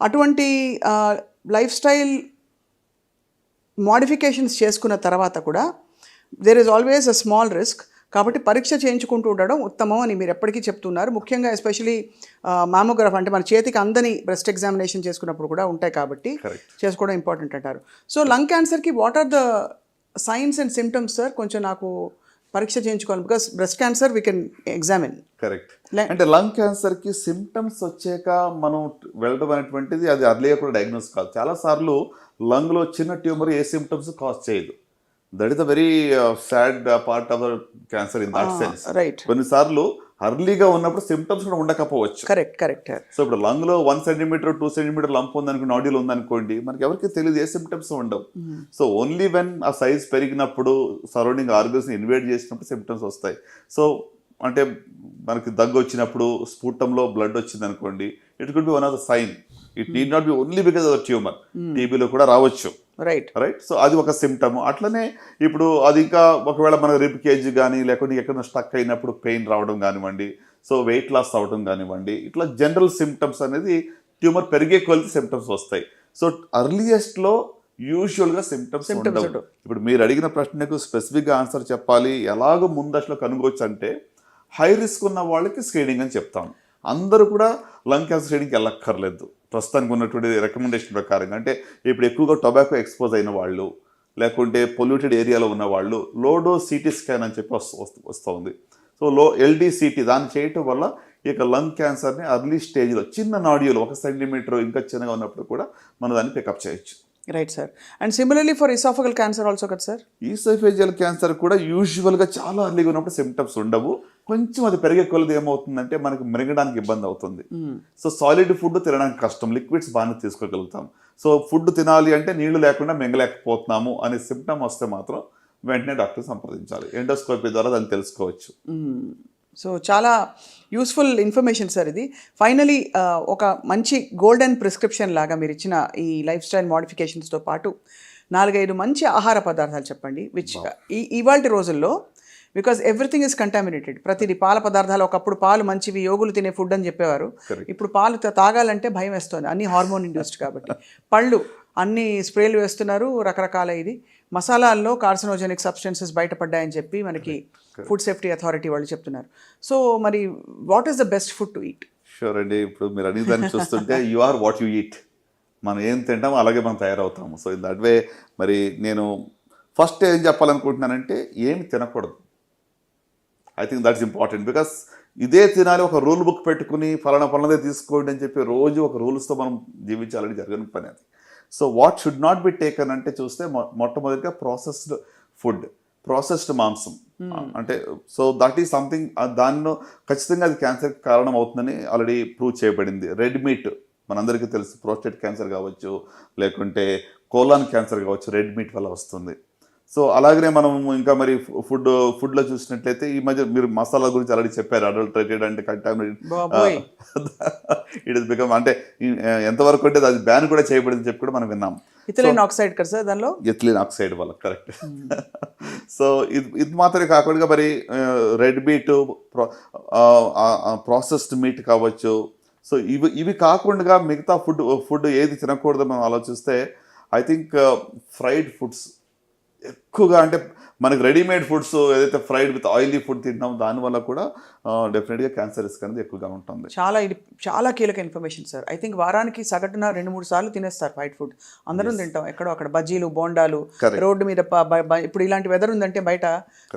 అటువంటి life style modifications చేసుకున్న తర్వాత కూడా there is always a small risk. కాబట్టి పరీక్ష చేయించుకుంటూ ఉండడం ఉత్తమం అని మీరు ఎప్పటికీ చెప్తున్నారు. ముఖ్యంగా ఎస్పెషలీ మామోగ్రాఫ్ అంటే మన చేతికి అందని బ్రెస్ట్ ఎగ్జామినేషన్ చేసుకున్నప్పుడు కూడా ఉంటాయి కాబట్టి చేసుకోవడం ఇంపార్టెంట్ అంటారు. సో లంగ్ క్యాన్సర్కి what are the signs and symptoms sir? కొంచెం నాకు పరీక్ష చేయించుకోవాలి, because breast cancer we can examine. Correct. అంటే లంగ్ క్యాన్సర్కి సిమ్టమ్స్ వచ్చాక మనం వెళ్ళడం అనేటువంటిది అది అర్లీగా కూడా డయాగ్నోస్ కాదు. చాలాసార్లు లంగ్లో చిన్న ట్యూమర్ ఏ సిమ్టమ్స్ కాజ్ చేయదు. That is the very sad part of the cancer in that sense. Right. కొన్నిసార్లు అర్లీగా ఉన్నప్పుడు సిమ్టమ్స్ కూడా ఉండకపోవచ్చు. కరెక్ట్. సో ఇప్పుడు లంగ్లో 1 సెంటీమీటర్ 2 సెంటీమీటర్ లంప్ ఉందనుకో, నాడ్యూల్ ఉందనుకోండి, మనకి ఎవరికి తెలియదు, ఏ సిమ్టమ్స్ ఉండవు. సో ఓన్లీ వెన్ ఆ సైజ్ పెరిగినప్పుడు సరౌండింగ్ ఆర్గన్స్ ఇన్వేట్ చేసినప్పుడు సిమ్టమ్స్ వస్తాయి. సో అంటే మనకి దగ్గు వచ్చినప్పుడు స్ఫూటంలో బ్లడ్ వచ్చింది అనుకోండి, it could be one of the sign. It need not be only because of the tumour. టీబీలో కూడా రావచ్చు. రైట్. సో అది ఒక సిమ్టమ్. అట్లనే ఇప్పుడు అది ఇంకా ఒకవేళ మన రిబ్ కేజ్ కానీ లేకుంటే ఎక్కడ స్టక్ అయినప్పుడు పెయిన్ రావడం కానివ్వండి, సో వెయిట్ లాస్ అవ్వడం కానివ్వండి, ఇట్లా జనరల్ సిమ్టమ్స్ అనేది ట్యూమర్ పెరిగే కొలితే సిమ్టమ్స్ వస్తాయి. సో అర్లియస్ట్లో యూజువల్గా సిమ్టమ్స్ ఉండవు. ఇప్పుడు మీరు అడిగిన ప్రశ్నకు స్పెసిఫిక్గా ఆన్సర్ చెప్పాలి, ఎలాగో ముందట్లో కనుగొచ్చు అంటే హై రిస్క్ ఉన్న వాళ్ళకి స్క్రీనింగ్ అని చెప్తాం. అందరూ కూడా లంగ్ క్యాన్సర్ స్క్రీనింగ్కి వెళ్ళక్కర్లేదు ప్రస్తుతానికి ఉన్నటువంటి రికమెండేషన్ ప్రకారంగా. అంటే ఇప్పుడు ఎక్కువగా టొబాకో ఎక్స్పోజ్ అయిన వాళ్ళు, లేకుంటే పొల్యూటెడ్ ఏరియాలో ఉన్న వాళ్ళు లో డోస్ సిటీ స్కాన్ అని చెప్పి వస్తుంది. సో ఎల్డీసీటీ దాన్ని చేయటం వల్ల ఇక లంగ్ క్యాన్సర్ని అర్లీ స్టేజ్లో చిన్న నాడ్యూల్ 1 సెంటీమీటర్ ఇంకా చిన్నగా ఉన్నప్పుడు కూడా మనం దాన్ని పికప్ చేయొచ్చు. Right sir. And similarly for oesophageal cancer also కదా సార్? ఈసోఫేజియల్ క్యాన్సర్ కూడా యూజువల్గా చాలా అర్లీగా ఉన్నప్పుడు సిమ్టమ్స్ ఉండవు. కొంచెం అది పెరిగే కొలది ఏమవుతుందంటే మనకి మింగడానికి ఇబ్బంది అవుతుంది. సో సాలిడ్ ఫుడ్ తినడానికి కష్టం, లిక్విడ్స్ బాగానే తీసుకోగలుగుతాం. సో ఫుడ్ తినాలి అంటే నీళ్లు లేకుండా మింగలేకపోతున్నాము అనే సిమ్టమ్ వస్తే మాత్రం వెంటనే డాక్టర్ సంప్రదించాలి. ఎండోస్కోపీ ద్వారా దాన్ని తెలుసుకోవచ్చు. సో చాలా యూస్ఫుల్ ఇన్ఫర్మేషన్ సార్ ఇది. ఫైనలీ ఒక మంచి గోల్డెన్ ప్రిస్క్రిప్షన్ లాగా మీరు ఇచ్చిన ఈ లైఫ్ స్టైల్ మోడిఫికేషన్స్తో పాటు 4-5 మంచి ఆహార పదార్థాలు చెప్పండి, విచ్ ఇవాల్టి రోజుల్లో బికాజ్ ఎవ్రీథింగ్ ఇస్ కంటామినేటెడ్. ప్రతిదీ పాల పదార్థాలు, ఒకప్పుడు పాలు మంచివి, యోగులు తినే ఫుడ్ అని చెప్పేవారు. ఇప్పుడు పాలు తాగాలంటే భయం వేస్తుంది, అన్ని హార్మోన్ ఇండ్యూస్డ్ కాబట్టి. పళ్ళు అన్ని స్ప్రేలు వేస్తున్నారు, రకరకాల ఇది మసాలాల్లో కార్సినోజెనిక్ సబ్స్టెన్సెస్ బయటపడ్డాయని చెప్పి మనకి ఫుడ్ సేఫ్టీ అథారిటీ వాళ్ళు చెప్తున్నారు. సో మరి what is the best food to eat? Sure అండి. ఇప్పుడు మీరు అడిగి దాన్ని చూస్తుంటే you are what you eat. మనం ఏం తింటామో అలాగే మనం తయారవుతాము. సో ఇన్ దట్ వే మరి నేను ఫస్ట్ ఏం చెప్పాలనుకుంటున్నానంటే ఏమి తినకూడదు. I think that's important. Because ఇదే తినాలి, ఒక రూల్ బుక్ పెట్టుకుని ఫలానాదే తీసుకోండి అని చెప్పి రోజు ఒక రూల్స్తో మనం జీవించాలని జరగని పని అది. So what should not be taken అంటే చూస్తే మొట్టమొదటిగా ప్రాసెస్డ్ ఫుడ్, ప్రాసెస్డ్ మాంసం. అంటే సో దట్ ఈస్ సంథింగ్, దానిలో ఖచ్చితంగా అది క్యాన్సర్కి కారణం అవుతుందని ఆల్రెడీ ప్రూవ్ చేయబడింది. రెడ్ మీట్ మనందరికీ తెలుసు, ప్రోస్టేట్ క్యాన్సర్ కావచ్చు, లేకుంటే కోలాన్ క్యాన్సర్ కావచ్చు, రెడ్ మీట్ వల్ల వస్తుంది. సో అలాగనే మనం ఇంకా మరి ఫుడ్లో చూసినట్లయితే ఈ మధ్య మీరు మసాలా గురించి ఆల్రెడీ చెప్పారు, అడల్టరేటెడ్ అంటే కంటామినేటెడ్ ఇట్ ఇస్ బికమ్, అంటే ఎంతవరకు అంటే అది బ్యాన్ కూడా చేయబడింది చెప్పి కూడా మనం విన్నాం. ఇథిలిన్ ఆక్సైడ్ కదా సార్ దానిలో? ఇథిలిన్ ఆక్సైడ్ వల్ల, కరెక్ట్. సో ఇది మాత్రమే కాకుండా మరి రెడ్ మీట్, ప్రాసెస్డ్ మీట్ కావచ్చు. సో ఇవి కాకుండా మిగతా ఫుడ్ ఏది తినకూడదో మనం ఆలోచిస్తే ఐ థింక్ ఫ్రైడ్ ఫుడ్స్ ఎక్కువగా, అంటే మనకి రెడీమేడ్ ఫుడ్స్ ఏదైతే ఫ్రైడ్ విత్ ఆయిలీ ఫుడ్ తింటామో దానివల్ల కూడా డెఫినెట్గా క్యాన్సర్ రిస్క్ అనేది ఎక్కువగా ఉంటుంది. ఇది చాలా కీలక ఇన్ఫర్మేషన్ సార్. ఐ థింక్ వారానికి సగటున 2-3 సార్లు తినేస్తారు ఫ్రైడ్ ఫుడ్. అందరం తింటాం, ఎక్కడో అక్కడ బజ్జీలు, బోండాలు, రోడ్డు మీద. ఇప్పుడు ఇలాంటి వెదర్ ఉందంటే బయట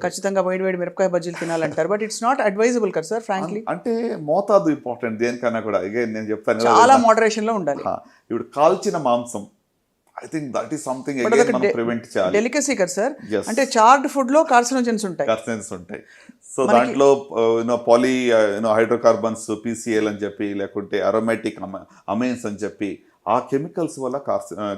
ఖచ్చితంగా వేడి మిరపకాయ బజ్జీలు తినాలంటారు. బట్ ఇట్స్ నాట్ అడ్వైజబుల్ కదా సార్ ఫ్రాంక్లీ. అంటే మోతాదు ఇంపార్టెంట్ దేనికన్నా కూడా. అగైన్ నేను చెప్తాను, చాలా మోడరేషన్లో ఉండాలి. ఇప్పుడు కాల్చిన మాంసం, I think that is something మనం ప్రివెంట్ చేయాలి. డెలికసీ కదా సార్. అంటే చార్డ్ ఫుడ్ లో కార్సినోజెన్స్ ఉంటాయి. సో దాంట్లో పాలీ హైడ్రోకార్బన్స్, PCL అని చెప్పి, లేకుంటే అరోమాటిక్ అమైన్స్ అని చెప్పి, ఆ కెమికల్స్ వల్ల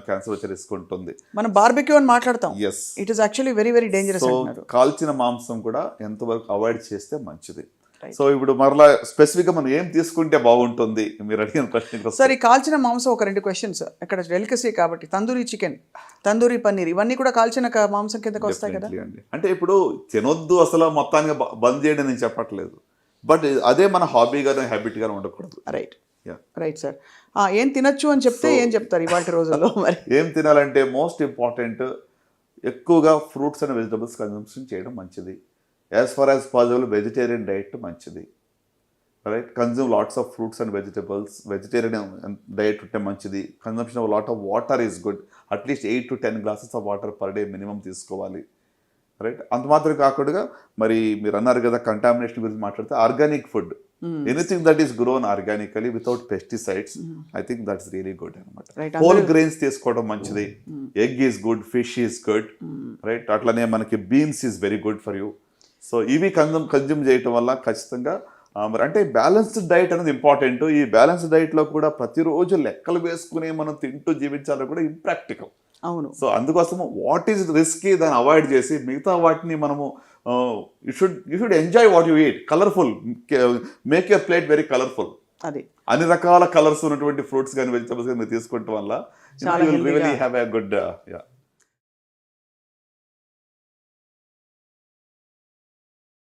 క్యాన్సర్ వచ్చే రిస్క్ ఉంటుంది. మనం బార్బెక్యూ అని మాట్లాడతాం. Yes, it is actually very very dangerous. కాల్చిన మాంసం కూడా ఎంతవరకు అవాయిడ్ చేస్తే మంచిది. సో ఇప్పుడు మరలా స్పెసిఫిక్గా మనం ఏం తీసుకుంటే బాగుంటుంది మీరు అడిగిన ప్రశ్న సార్. ఈ కాల్చిన మాంసం ఒక 2 క్వశ్చన్స్. ఇక్కడ డెలికసీ కాబట్టి తందూరి చికెన్, తందూరి పన్నీర్ ఇవన్నీ కూడా కాల్చిన మాంసం కిందకి వస్తాయి కదా. అంటే ఇప్పుడు తినొద్దు అసలు మొత్తానికి బంద్ చేయండి నేను చెప్పట్లేదు, బట్ అదే మన హాబీగానే హ్యాబిట్గానే ఉండకూడదు. రైట్. Yeah right sir. ఏం తినొచ్చు అని చెప్తే ఏం చెప్తారు ఇవాళ రోజుల్లో మరి? ఏం తినాలంటే మోస్ట్ ఇంపార్టెంట్ ఎక్కువగా ఫ్రూట్స్ అండ్ వెజిటబుల్స్ కన్సంప్షన్ చేయడం మంచిది. As far as possible vegetarian diet మంచిది, right. Consume lots of fruits and vegetables, vegetarian diet ఉంటే మంచిది. Consumption of lot of water is good, at least 8 to 10 glasses of water per day minimum తీసుకోవాలి, right. అంత మాత్రం కాకుండా మరి మీరు అన్నారు కదా కంటామినేషన్ గురించి మాట్లాడితే organic food, anything that is grown organically without pesticides, I think that's really good అనమాట. Right. హోల్ గ్రెయిన్స్ తీసుకోవడం మంచిది. Egg is good, fish is good, right. అట్లనే మనకి beans is very good for you. So ఇవి consume చేయటం వల్ల ఖచ్చితంగా మరి అంటే బ్యాలెన్స్డ్ డైట్ అనేది ఇంపార్టెంట్. ఈ బ్యాలెన్స్డ్ డైట్లో కూడా ప్రతిరోజు లెక్కలు వేసుకుని మనం తింటూ జీవించాలో కూడా ఇంప్రాక్టికల్. అవును. సో అందుకోసము వాట్ ఈజ్ రిస్కీ దాన్ని అవాయిడ్ చేసి మిగతా వాటిని మనము you should enjoy what you eat. Colourful, make your plate very colourful. అది అన్ని రకాల కలర్స్ ఉన్నటువంటి ఫ్రూట్స్ కానీ వెజిటబుల్స్ కానీ మీరు తీసుకోవటం వల్ల చాలా you will really have a good